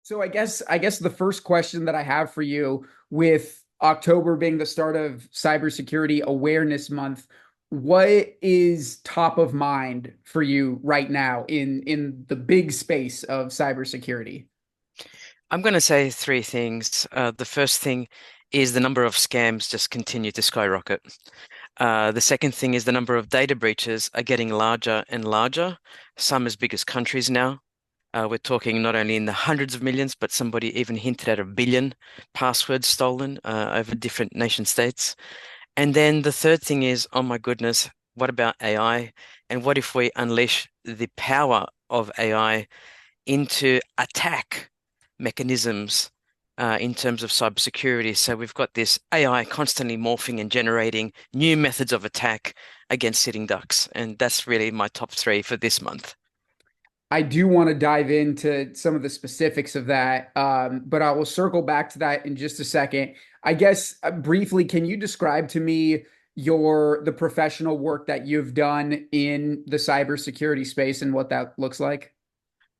So I guess the first question that I have for you, with October being the start of Cybersecurity Awareness Month, what is top of mind for you right now in the big space of cybersecurity? I'm going to say three things. The first thing is the number of scams just continue to skyrocket. The second thing is the number of data breaches are getting larger and larger, some as big as countries now. We're talking not only in the hundreds of millions, but somebody even hinted at 1 billion passwords stolen over different nation states. And then the third thing is, oh my goodness, what about AI? And what if we unleash the power of AI into attack mechanisms in terms of cybersecurity? So we've got this AI constantly morphing and generating new methods of attack against sitting ducks. And that's really my top three for this month. I do want to dive into some of the specifics of that, but I will circle back to that in just a second. I guess briefly, can you describe to me the professional work that you've done in the cybersecurity space and what that looks like?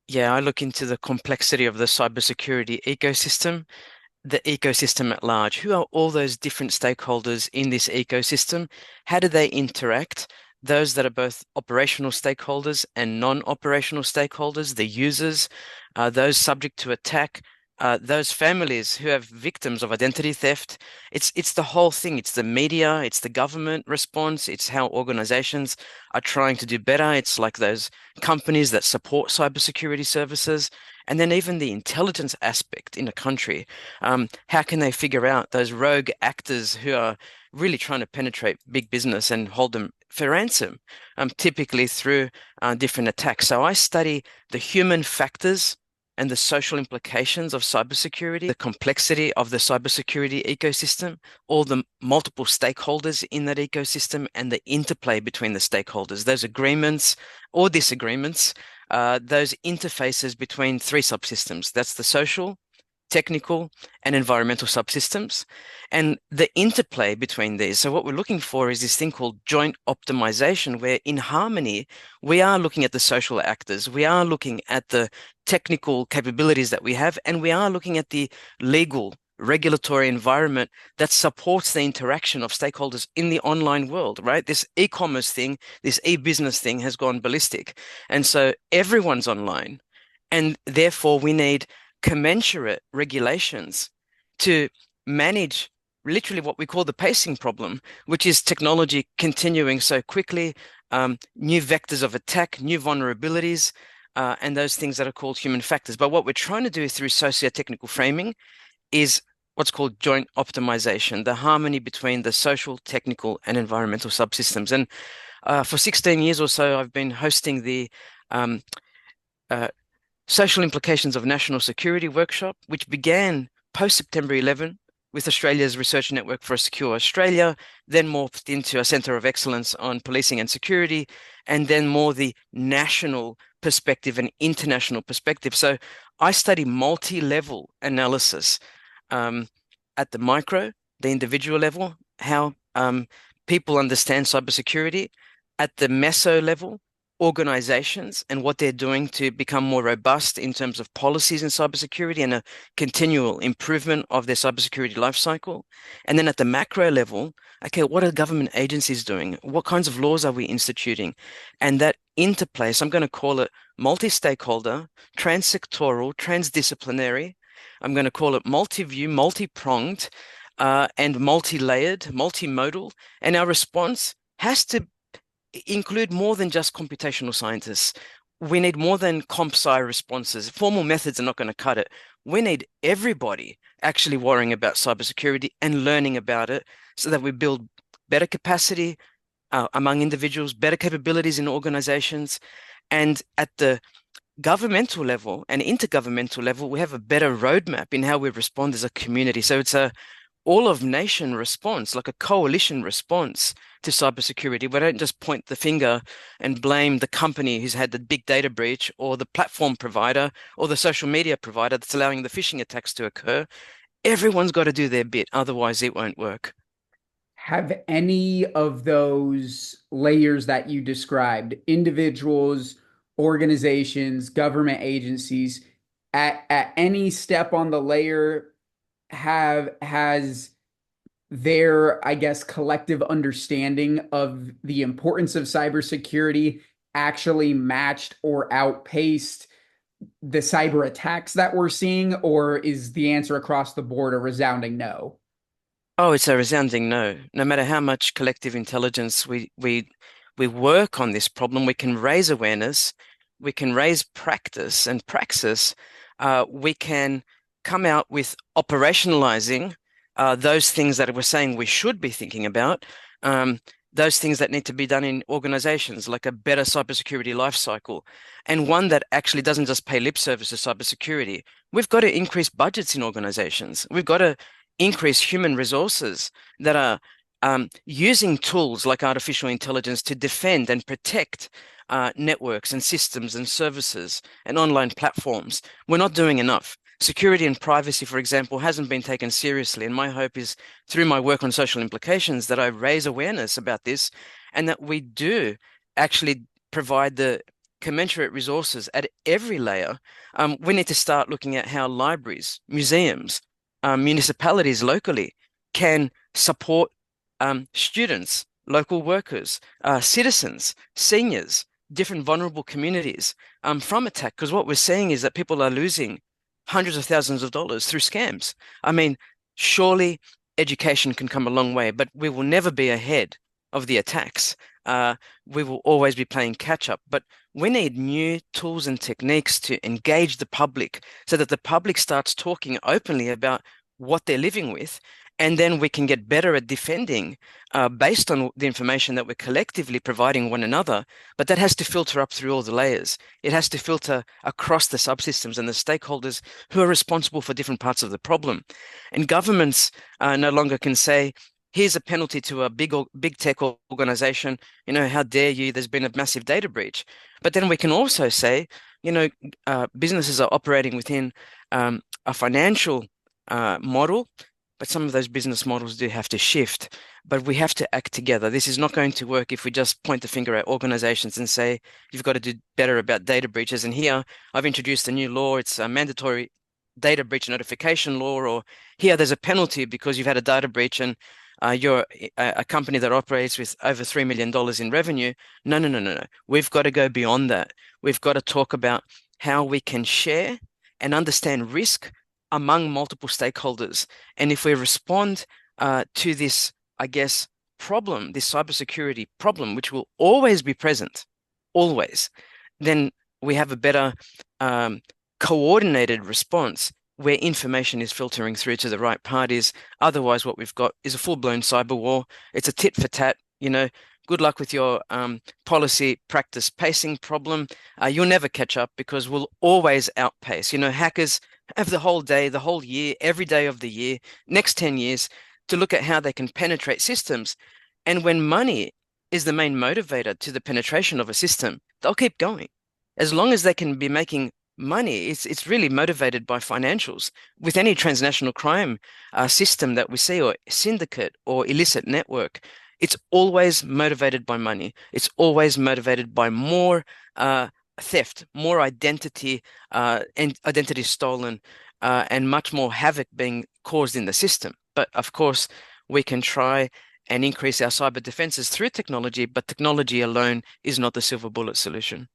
Yeah, I look into the complexity of the cybersecurity ecosystem at large. Who are all those different stakeholders in this ecosystem? How do they interact? Those that are both operational stakeholders and non-operational stakeholders, the users, those subject to attack, those families who have victims of identity theft. It's the whole thing. It's the media, it's the government response, it's how organizations are trying to do better. It's like those companies that support cybersecurity services, and then even the intelligence aspect in a country. How can they figure out those rogue actors who are really trying to penetrate big business and hold them for ransom, typically through different attacks? So I study the human factors and the social implications of cybersecurity, the complexity of the cybersecurity ecosystem, all the multiple stakeholders in that ecosystem, and the interplay between the stakeholders, those agreements or disagreements, those interfaces between three subsystems. That's the social, technical, and environmental subsystems, and the interplay between these. So what we're looking for is this thing called joint optimization, where in harmony, we are looking at the social actors, we are looking at the technical capabilities that we have, and we are looking at the legal regulatory environment that supports the interaction of stakeholders in the online world, right? This e-commerce thing, this e-business thing has gone ballistic. And so everyone's online. And therefore, we need commensurate regulations to manage literally what we call the pacing problem, which is technology continuing so quickly, new vectors of attack, new vulnerabilities, and those things that are called human factors. But what we're trying to do through socio-technical framing is what's called joint optimization, the harmony between the social, technical, and environmental subsystems. And for 16 years or so, I've been hosting the um, uh, Social Implications of National Security workshop, which began post September 11 with Australia's Research Network for a Secure Australia, then morphed into a Centre of Excellence on Policing and Security, and then more the national perspective and international perspective. So I study multi-level analysis um, at the micro, the individual level, how people understand cybersecurity, at the meso level, organizations and what they're doing to become more robust in terms of policies in cybersecurity and a continual improvement of their cybersecurity lifecycle. And then at the macro level, okay, what are government agencies doing? What kinds of laws are we instituting? And that interplay, so I'm going to call it multi-stakeholder, transsectoral, transdisciplinary. I'm going to call it multi-view, multi-pronged, and multi-layered, multimodal. And our response has to include more than just computational scientists. We need more than comp sci responses. Formal methods are not going to cut it. We need everybody actually worrying about cybersecurity and learning about it so that we build better capacity among individuals, better capabilities in organizations. And at the governmental level and intergovernmental level, we have a better roadmap in how we respond as a community. So it's a all of nation response, like a coalition response to cybersecurity. We don't just point the finger and blame the company who's had the big data breach or the platform provider or the social media provider that's allowing the phishing attacks to occur. Everyone's got to do their bit, otherwise it won't work. Have any of those layers that you described, individuals, organizations, government agencies, at any step on the layer has their, I guess, collective understanding of the importance of cybersecurity actually matched or outpaced the cyber attacks that we're seeing, or is the answer across the board a resounding no? Oh, it's a resounding no. No matter how much collective intelligence we work on this problem, we can raise awareness, we can raise practice and praxis. We can come out with operationalizing those things that we're saying we should be thinking about. Um, those things that need to be done in organizations, like a better cybersecurity life cycle, and one that actually doesn't just pay lip service to cybersecurity. We've got to increase budgets in organizations. We've got to increase human resources that are using tools like artificial intelligence to defend and protect networks and systems and services and online platforms. We're not doing enough. Security and privacy, for example, hasn't been taken seriously. And my hope is through my work on social implications that I raise awareness about this and that we do actually provide the commensurate resources at every layer. We need to start looking at how libraries, museums, municipalities locally can support students, local workers, citizens, seniors, different vulnerable communities from attack. Because what we're seeing is that people are losing hundreds of thousands of dollars through scams. I mean, surely education can come a long way, but we will never be ahead of the attacks. We will always be playing catch up, but we need new tools and techniques to engage the public so that the public starts talking openly about what they're living with. And then we can get better at defending based on the information that we're collectively providing one another. But that has to filter up through all the layers. It has to filter across the subsystems and the stakeholders who are responsible for different parts of the problem. And governments no longer can say, here's a penalty to a big tech organization. You know, how dare you? There's been a massive data breach. But then we can also say, you know, businesses are operating within a financial model, but some of those business models do have to shift. But we have to act together. This is not going to work if we just point the finger at organizations and say, you've got to do better about data breaches. And here I've introduced a new law. It's a mandatory data breach notification law, or here there's a penalty because you've had a data breach and you're a company that operates with over $3 million in revenue. No, no, no, no, no. We've got to go beyond that. We've got to talk about how we can share and understand risk among multiple stakeholders. And if we respond to this, I guess, problem, this cybersecurity problem, which will always be present, always, then we have a better coordinated response where information is filtering through to the right parties. Otherwise, what we've got is a full-blown cyber war. It's a tit for tat, you know. Good luck with your policy practice pacing problem. You'll never catch up because we'll always outpace. You know, hackers have the whole day, the whole year, every day of the year, next 10 years to look at how they can penetrate systems. And when money is the main motivator to the penetration of a system, they'll keep going. As long as they can be making money, it's really motivated by financials. With any transnational crime system that we see, or syndicate or illicit network, it's always motivated by money. It's always motivated by more theft, more identity and identity stolen, and much more havoc being caused in the system. But of course, we can try and increase our cyber defenses through technology, but technology alone is not the silver bullet solution.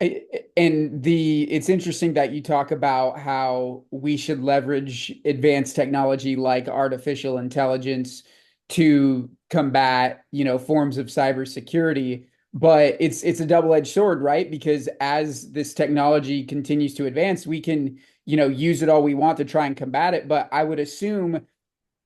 And it's interesting that you talk about how we should leverage advanced technology like artificial intelligence to combat, forms of cybersecurity. But it's a double-edged sword, right? Because as this technology continues to advance, we can, use it all we want to try and combat it. But I would assume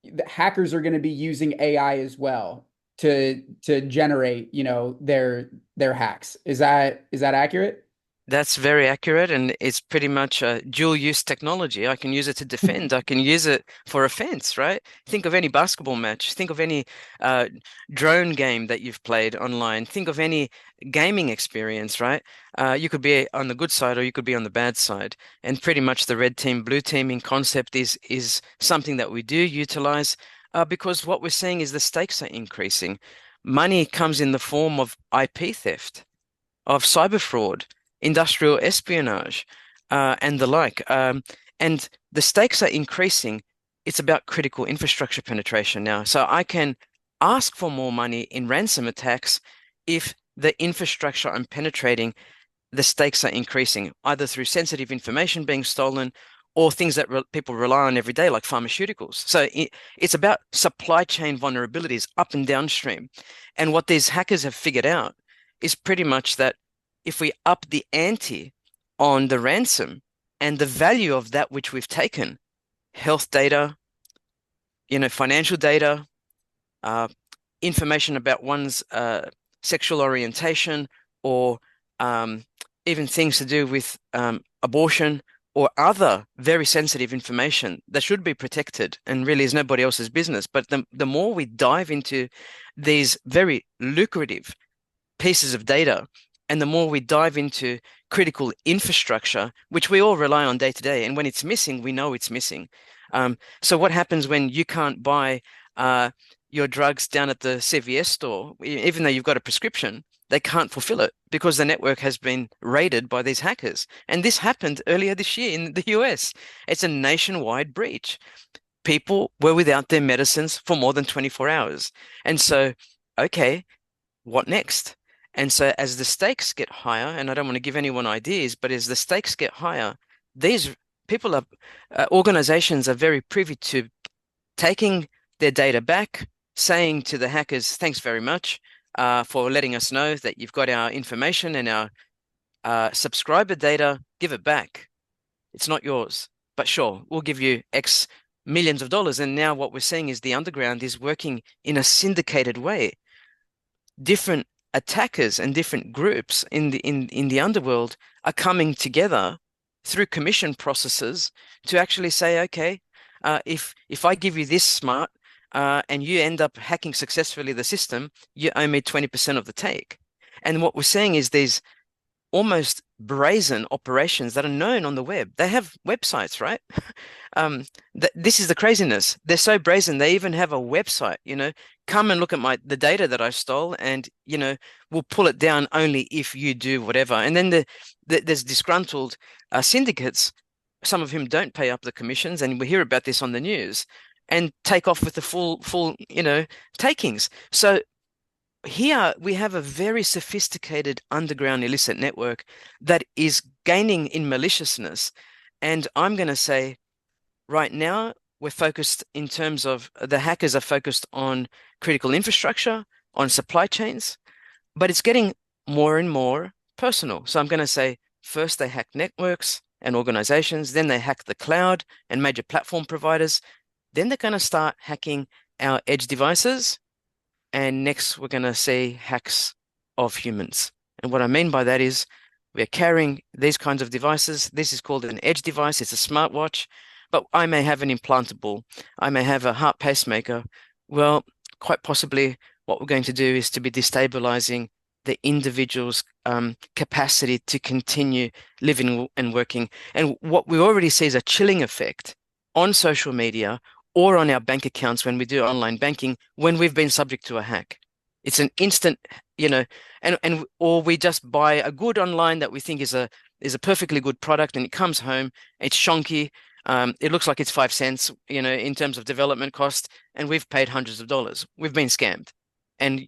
that hackers are going to be using AI as well to generate, their hacks. Is that accurate? That's very accurate, and it's pretty much a dual use technology. I can use it to defend, I can use it for offense, right? Think of any basketball match, think of any uh, drone game that you've played online, think of any gaming experience, right? You could be on the good side or you could be on the bad side. And pretty much the red team, blue teaming concept is something that we do utilize because what we're seeing is the stakes are increasing. Money comes in the form of IP theft, of cyber fraud, industrial espionage. and the like. And the stakes are increasing. It's about critical infrastructure penetration now. So I can ask for more money in ransom attacks if the infrastructure I'm penetrating, the stakes are increasing, either through sensitive information being stolen or things that people rely on every day, like pharmaceuticals. So it's about supply chain vulnerabilities up and downstream. And what these hackers have figured out is pretty much that if we up the ante on the ransom and the value of that which we've taken, health data, financial data, uh, information about one's sexual orientation, or um, even things to do with abortion or other very sensitive information that should be protected and really is nobody else's business. But the more we dive into these very lucrative pieces of data, and the more we dive into critical infrastructure, which we all rely on day to day, and when it's missing, we know it's missing. So what happens when you can't buy uh, your drugs down at the CVS store, even though you've got a prescription? They can't fulfill it because the network has been raided by these hackers. And this happened earlier this year in the US. It's a nationwide breach. People were without their medicines for more than 24 hours. And so, okay, what next? And so as the stakes get higher, and I don't want to give anyone ideas, but as the stakes get higher, these people are, organizations are very privy to taking their data back, saying to the hackers, thanks very much for letting us know that you've got our information and our subscriber data, give it back. It's not yours. But sure, we'll give you X millions of dollars. And now what we're seeing is the underground is working in a syndicated way. Different attackers and different groups in the underworld are coming together through commission processes to actually say, okay, if I give you this smart and you end up hacking successfully the system, you owe me 20% of the take. And what we're seeing is these almost brazen operations that are known on the web. They have websites, right? This is the craziness. They're so brazen. They even have a website, come and look at the data that I stole, and we'll pull it down only if you do whatever. And then there's disgruntled syndicates, some of whom don't pay up the commissions, and we hear about this on the news, and take off with the full takings. So here we have a very sophisticated underground illicit network that is gaining in maliciousness. And I'm going to say right now, we're focused in terms of the hackers are focused on critical infrastructure, on supply chains, but it's getting more and more personal. So I'm going to say first they hack networks and organizations, then they hack the cloud and major platform providers. Then they're going to start hacking our edge devices. And next, we're going to see hacks of humans. And what I mean by that is we're carrying these kinds of devices. This is called an edge device. It's a smartwatch, but I may have an implantable. I may have a heart pacemaker. Well, quite possibly what we're going to do is to be destabilizing the individual's capacity to continue living and working. And what we already see is a chilling effect on social media or on our bank accounts when we do online banking when we've been subject to a hack. It's an instant, and or we just buy a good online that we think is a perfectly good product, and it comes home, it's shonky, it looks like it's 5 cents, in terms of development cost, and we've paid hundreds of dollars. We've been scammed, and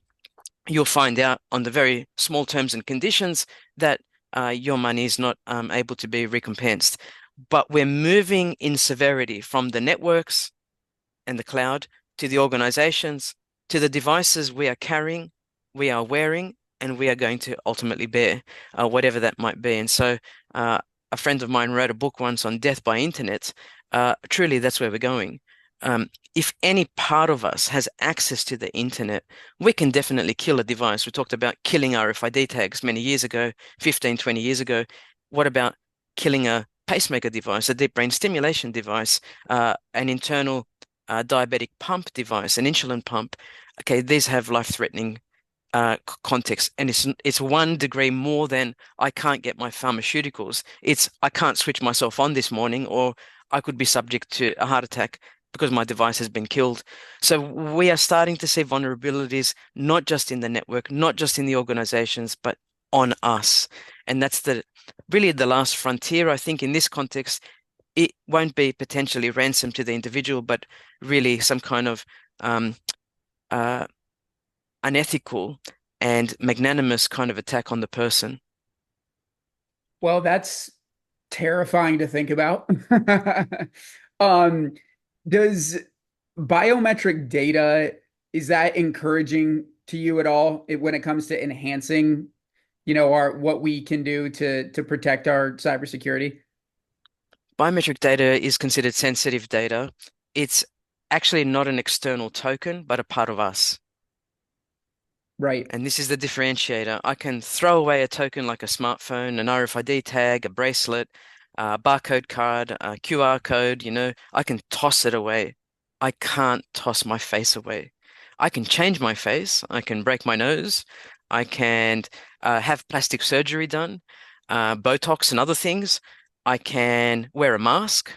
you'll find out on the very small terms and conditions that your money is not able to be recompensed. But we're moving in severity from the networks and the cloud to the organizations, to the devices we are carrying, we are wearing, and we are going to ultimately bear, whatever that might be. And so a friend of mine wrote a book once on death by internet. Truly, that's where we're going. If any part of us has access to the internet, we can definitely kill a device. We talked about killing RFID tags many years ago, 15, 20 years ago. What about killing a pacemaker device, a deep brain stimulation device, an internal diabetic pump device, an insulin pump? Okay, these have life-threatening context, and it's 1 degree more than I can't get my pharmaceuticals. It's I can't switch myself on this morning, or I could be subject to a heart attack because my device has been killed. So we are starting to see vulnerabilities, not just in the network, not just in the organizations, but on us. And that's the really the last frontier. I think in this context, it won't be potentially ransom to the individual, but really some kind of um, uh, unethical and magnanimous kind of attack on the person. Well, that's terrifying to think about. Um, does biometric data, is that encouraging to you at all when it comes to enhancing, our what we can do to protect our cybersecurity? Biometric data is considered sensitive data. It's actually not an external token, but a part of us. Right. And this is the differentiator. I can throw away a token like a smartphone, an RFID tag, a bracelet, a barcode card, a QR code, I can toss it away. I can't toss my face away. I can change my face. I can break my nose. I can have plastic surgery done, Botox and other things. I can wear a mask.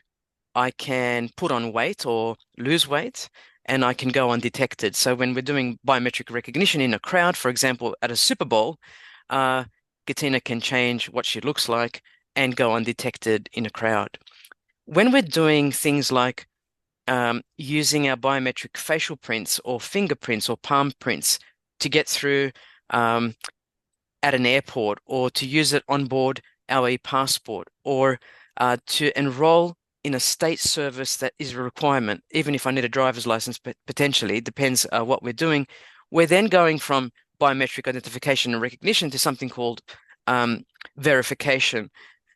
I can put on weight or lose weight, and I can go undetected. So when we're doing biometric recognition in a crowd, for example, at a Super Bowl, uh, Katina can change what she looks like and go undetected in a crowd. When we're doing things like using our biometric facial prints or fingerprints or palm prints to get through um, at an airport or to use it on board our e-passport or to enroll in a state service that is a requirement, even if I need a driver's license, but potentially, it depends what we're doing. We're then going from biometric identification and recognition to something called um, verification.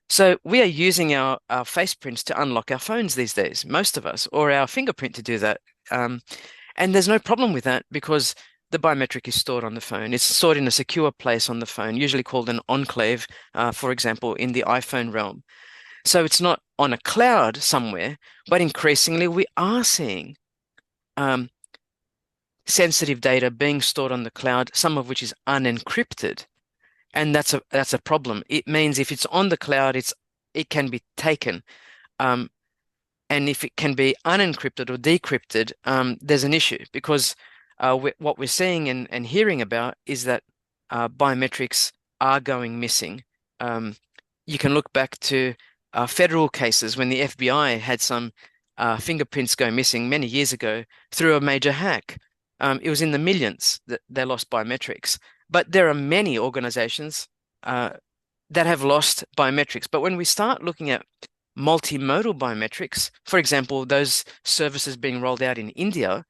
So we are using our face prints to unlock our phones these days, most of us, or our fingerprint to do that. Um, and there's no problem with that because the biometric is stored on the phone. It's stored in a secure place on the phone, usually called an enclave, for example, in the iPhone realm. So it's not on a cloud somewhere, but increasingly we are seeing um, sensitive data being stored on the cloud, some of which is unencrypted. And that's a problem. It means if it's on the cloud, it can be taken. Um, and if it can be unencrypted or decrypted, there's an issue because what we're seeing and hearing about is that biometrics are going missing. Um, you can look back to federal cases when the FBI had some fingerprints go missing many years ago through a major hack. It was in the millions that they lost biometrics. But there are many organizations uh, that have lost biometrics. But when we start looking at multimodal biometrics, for example, those services being rolled out in India,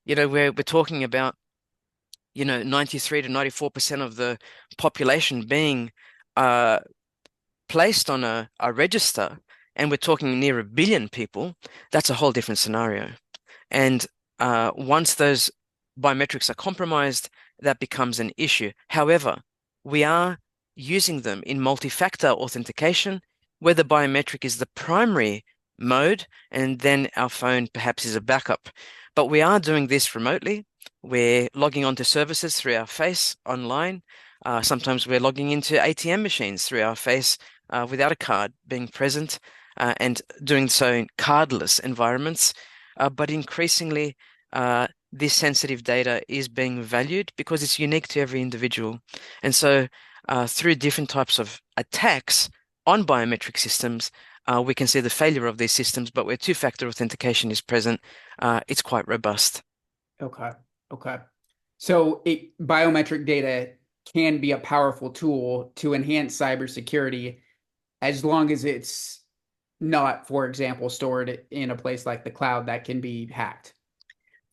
where we're talking about, 93 to 94% of the population being uh, placed on a register, and we're talking near 1 billion people, that's a whole different scenario. And once those biometrics are compromised, that becomes an issue. However, we are using them in multi-factor authentication, where the biometric is the primary mode, and then our phone perhaps is a backup. But we are doing this remotely. We're logging onto services through our face online. Sometimes we're logging into ATM machines through our face without a card being present and doing so in cardless environments. But increasingly, this sensitive data is being valued because it's unique to every individual. And so, through different types of attacks on biometric systems, we can see the failure of these systems, but where two-factor authentication is present, it's quite robust. Okay. Okay. So biometric data can be a powerful tool to enhance cybersecurity as long as it's not, for example, stored in a place like the cloud that can be hacked.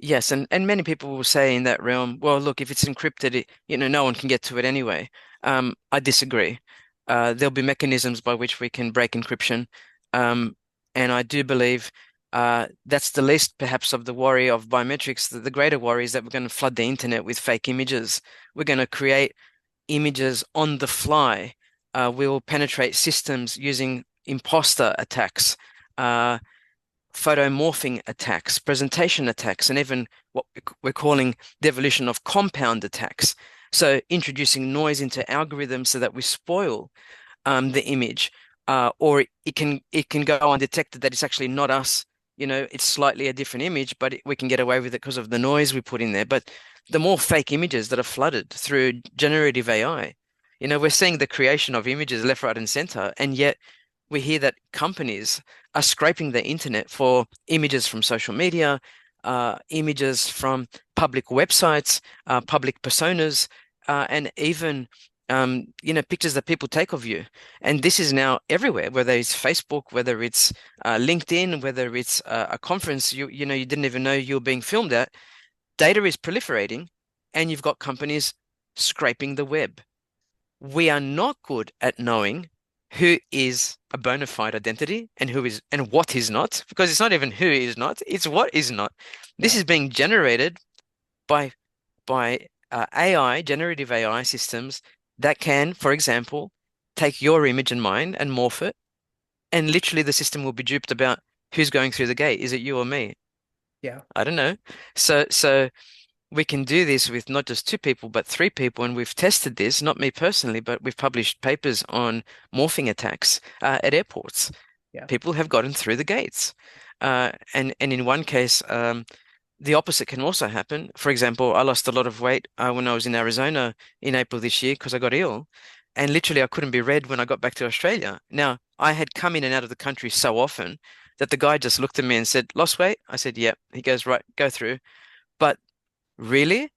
Yes, and many people will say in that realm, well, look, if it's encrypted, no one can get to it anyway. I disagree. There'll be mechanisms by which we can break encryption. Um, and I do believe that's the least perhaps of the worry of biometrics. The greater worry is that we're going to flood the internet with fake images. We're going to create images on the fly. We will penetrate systems using imposter attacks. Photomorphing attacks, presentation attacks, and even what we're calling the evolution of compound attacks. So introducing noise into algorithms so that we spoil the image, or it can go undetected that it's actually not us. It's slightly a different image, but we can get away with it because of the noise we put in there. But the more fake images that are flooded through generative AI, We're seeing the creation of images left, right, and center, and yet we hear that companies are scraping the internet for images from social media, images from public websites, public personas, and even pictures that people take of you. And this is now everywhere, whether it's Facebook, whether it's LinkedIn, whether it's a conference you didn't even know you were being filmed at. Data is proliferating, and you've got companies scraping the web. We are not good at knowing who is a bona fide identity and who is and what is not, because it's not even who is not, it's what is not. This Yeah. is being generated by AI, generative AI systems that can, for example, take your image and mine and morph it, and literally the system will be duped about who's going through the gate. Is it you or me? Yeah. I don't know. So we can do this with not just two people, but three people. And we've tested this, not me personally, but we've published papers on morphing attacks at airports. Yeah. People have gotten through the gates. And in one case, the opposite can also happen. For example, I lost a lot of weight when I was in Arizona in April this year because I got ill. And literally, I couldn't be read when I got back to Australia. Now, I had come in and out of the country so often that the guy just looked at me and said, "Lost weight?" I said, "Yep." He goes, "Right, go through." But really,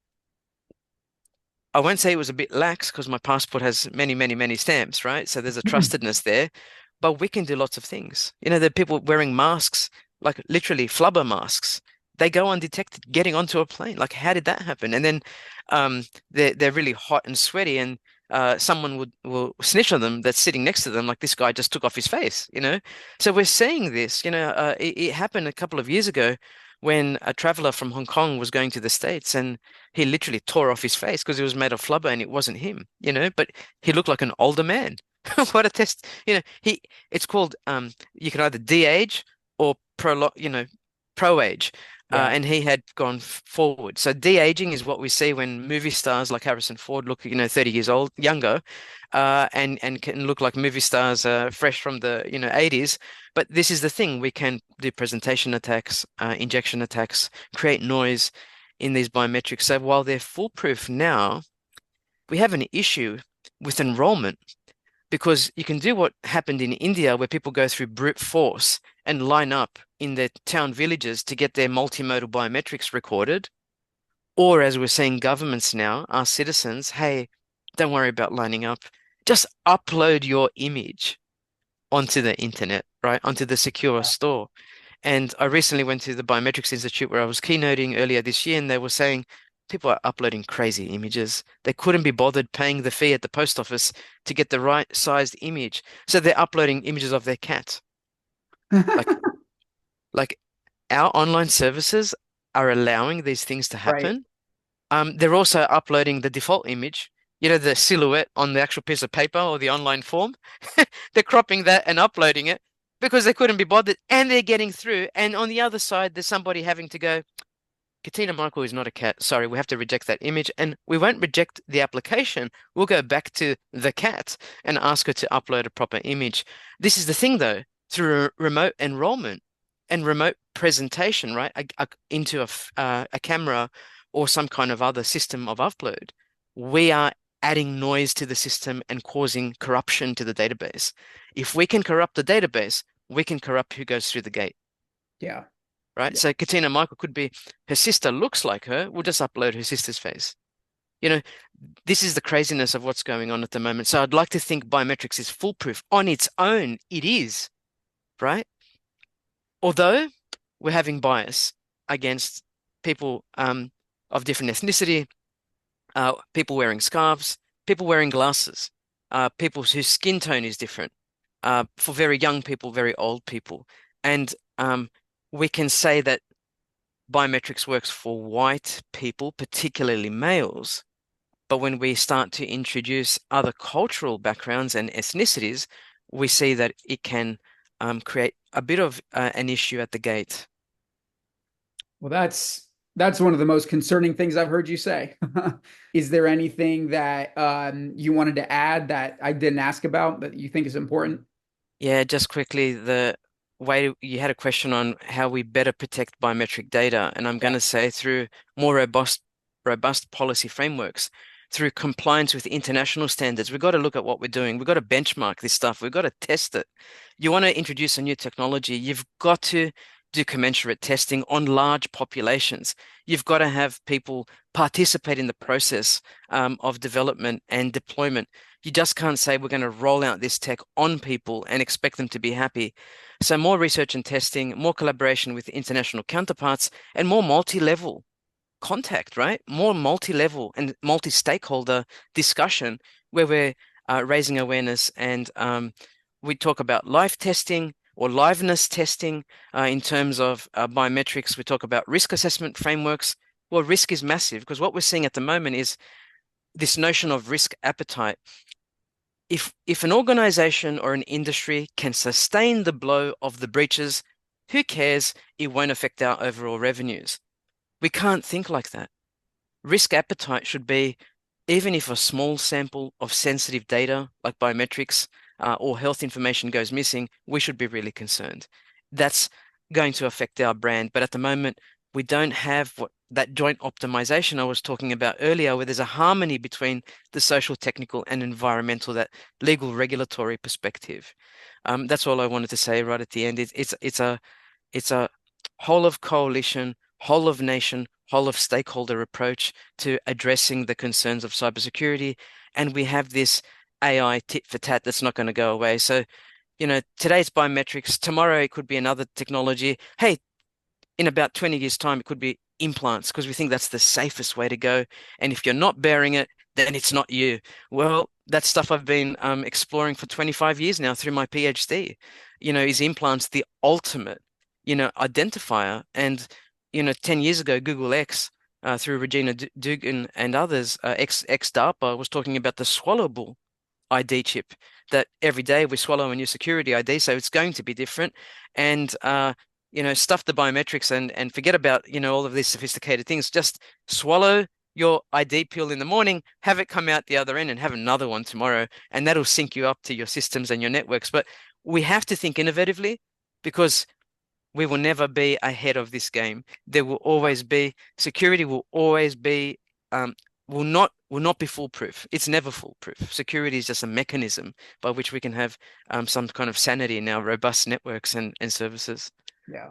I won't say it was a bit lax because my passport has many, many, many stamps, right? So there's a trustedness there, but we can do lots of things. There are people wearing masks, like literally flubber masks. They go undetected getting onto a plane. Like, how did that happen? And then they're really hot and sweaty, and someone will snitch on them that's sitting next to them, like this guy just took off his face. So we're seeing this. It happened a couple of years ago when a traveler from Hong Kong was going to the States, and he literally tore off his face because it was made of flubber and it wasn't him. But he looked like an older man. What a test. It's called you can either de-age or pro-age. Yeah. And he had gone forward. So de-aging is what we see when movie stars like Harrison Ford look, 30 years old, younger, and can look like movie stars fresh from the 80s. But this is the thing: we can do presentation attacks, injection attacks, create noise in these biometrics. So while they're foolproof now, we have an issue with enrollment because you can do what happened in India, where people go through brute force and line up in their town villages to get their multimodal biometrics recorded. Or, as we're seeing governments now, our citizens, hey, don't worry about lining up. Just upload your image onto the internet, right? Onto the secure Yeah. store. And I recently went to the Biometrics Institute where I was keynoting earlier this year, and they were saying people are uploading crazy images. They couldn't be bothered paying the fee at the post office to get the right sized image. So they're uploading images of their cat. Like, like our online services are allowing these things to Right. happen. They're also uploading the default image, the silhouette on the actual piece of paper or the online form. They're cropping that and uploading it because they couldn't be bothered, and they're getting through. And on the other side, there's somebody having to go, Katina Michael is not a cat. Sorry, we have to reject that image. And we won't reject the application. We'll go back to the cat and ask her to upload a proper image. This is the thing, though, through remote enrollment and remote presentation, right, into a camera or some kind of other system of upload, we are adding noise to the system and causing corruption to the database. If we can corrupt the database, we can corrupt who goes through the gate, Yeah. right? Yeah. So Katina Michael could be her sister looks like her. We'll just upload her sister's face. You know, this is the craziness of what's going on at the moment. So I'd like to think biometrics is foolproof on its own. It is, right? Although we're having bias against people of different ethnicity, people wearing scarves, people wearing glasses, people whose skin tone is different, for very young people, very old people. And we can say that biometrics works for white people, particularly males. But when we start to introduce other cultural backgrounds and ethnicities, we see that it can create a bit of an issue at the gate. Well, that's one of the most concerning things I've heard you say. Is there anything that you wanted to add that I didn't ask about that you think is important? Yeah, just quickly, the way you had a question on how we better protect biometric data, and I'm going Yeah. to say through more robust policy frameworks. through compliance with international standards. We've got to look at what we're doing. We've got to benchmark this stuff. We've got to test it. You want to introduce a new technology, you've got to do commensurate testing on large populations. You've got to have people participate in the process of development and deployment. You just can't say we're going to roll out this tech on people and expect them to be happy. So more research and testing, more collaboration with international counterparts, and more multi-level contact, right? More multi-level and multi-stakeholder discussion where we're raising awareness and we talk about live testing or liveness testing in terms of biometrics. We talk about risk assessment frameworks. Well, risk is massive because what we're seeing at the moment is this notion of risk appetite. If an organization or an industry can sustain the blow of the breaches, who cares? It won't affect our overall revenues. We can't think like that. Risk appetite should be, even if a small sample of sensitive data like biometrics or health information goes missing, we should be really concerned. That's going to affect our brand. But at the moment, we don't have that joint optimization I was talking about earlier, where there's a harmony between the social, technical, and environmental, that legal regulatory perspective. That's all I wanted to say right at the end. It's a whole of coalition, whole of nation, whole of stakeholder approach to addressing the concerns of cybersecurity. And we have this AI tit for tat that's not going to go away. So, today's biometrics, tomorrow it could be another technology. Hey, in about 20 years' time, it could be implants because we think that's the safest way to go. And if you're not bearing it, then it's not you. Well, that's stuff I've been exploring for 25 years now through my PhD. Is implants the ultimate, identifier? And, 10 years ago, Google X, through Regina Dugan and others, ex-DARPA, was talking about the swallowable ID chip, that every day we swallow a new security ID, so it's going to be different. And stuff the biometrics and forget about, all of these sophisticated things. Just swallow your ID pill in the morning, have it come out the other end and have another one tomorrow, and that'll sync you up to your systems and your networks. But we have to think innovatively because we will never be ahead of this game. There will always be security will always be will not be foolproof. It's never foolproof. Security is just a mechanism by which we can have some kind of sanity in our robust networks and services. Yeah.